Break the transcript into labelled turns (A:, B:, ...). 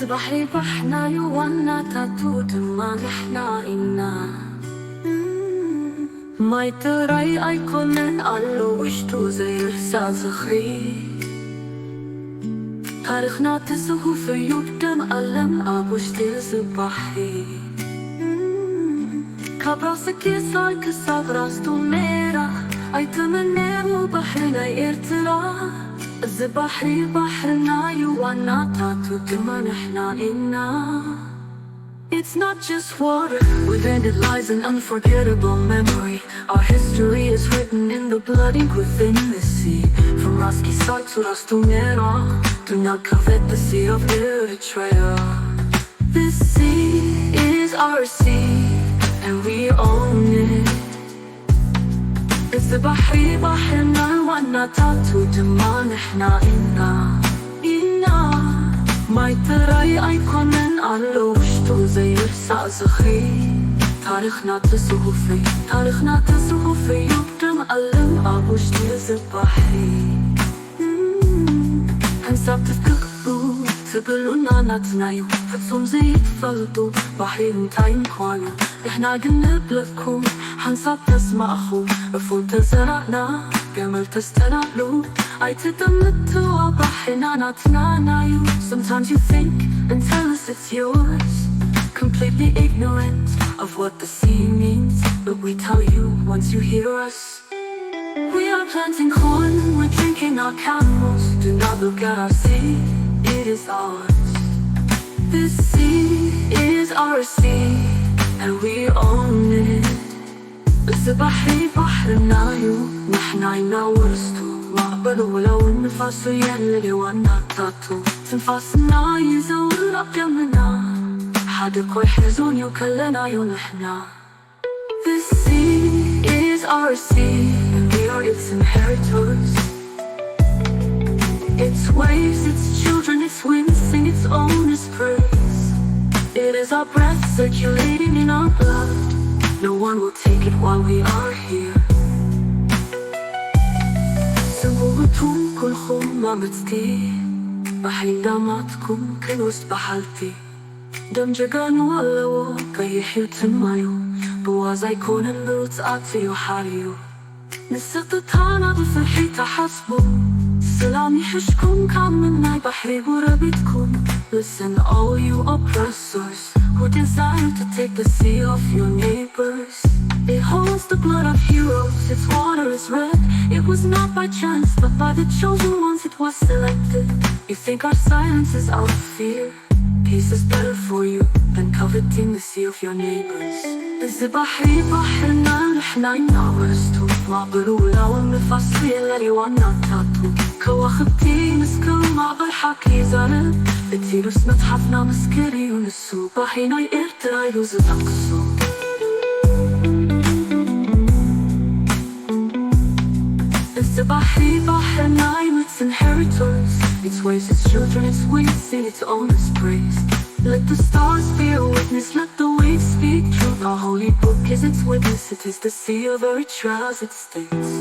A: بحري بحنا يوانا تاتوت ما نحنا إنا ماي تراي أيكونن ألو وشتو زي رسال زخري تاريخنا تسهو في يقدم ألم أبوشتي زبحري كبراسكي سالك سابراستو ميرا أيتمنى بحرنا يرتلا الزبحري بحرنا يوانا تاتوت ما نحنا إنا. It's not just water, within it lies an unforgettable memory. Our history is written in the blood ink within the sea. From Roski Sar to Rastumera, do not covet the sea of Eritrea. This sea is our sea, and we own it. It's the Bahri Bahrna Wana Tatu Dima Nihna Inna ماي تراي أيقونن ألو وشتو زي رسال زخري تاريخنا تسهو في يقدم ألم أبوشتي زبحري هنساب تفكرو تقلونا نتنايو فتسوم زي تفلتو بحري نتاين كوانو إحنا قلنا بلكم هنساب تسمعخو رفون تزرعنا قمل تستنعلو أي تدمتو بحرنا نتنانايو. Sometimes you think and tell us it's yours, completely ignorant of what the sea means. But we tell you once you hear us. We are planting corn, we're drinking our camels. Do not look at our sea, it is ours. This sea is our sea, and we own it. الزبحري بحرنا نحنا ينورستو معبر ولو النفاس يلي وانا تاتو تنفاسنا يزور أقدامنا حدكو يحرزون يوكلنا يونحنا. This sea is our sea, and we are its inheritors. Its waves, its children, its winds sing its owner's praise. It is our breath circulating in our blood. No one will take it while we are here. سووتون كلكم ما متدي بحري داماتكم كل وسط بحالتي دم جغان ولو كي يحيوتمايو بوازا يكون النوت أطفي وحاريو نستطانا بفرحي تحسبو سلامي حشكم كاملنا بحري وربيتكم. Listen all you oppressors who desire to take the sea off your neighbors. It holds the blood of heroes, its water is red. It was not by chance, but by the chosen ones it was selected. You think our silence is out of fear? Peace is better for you than coveting the sea of your neighbors. الزبحري بحرنا نحنا ينورستو معبر ولو النفاس يلي وانا تاتو كواخبتي مسكو معبر حكي زارب بتيروس متحفنا مسكري ونسو بحينا يقرترا يوز تقصو. الزبحري بحرنا its inheritors. Its waves, its children, its wings sing its owner's praise. Let the stars bear witness, let the waves speak truth. Our holy book is its witness. It is the sea of Eritrea as it states.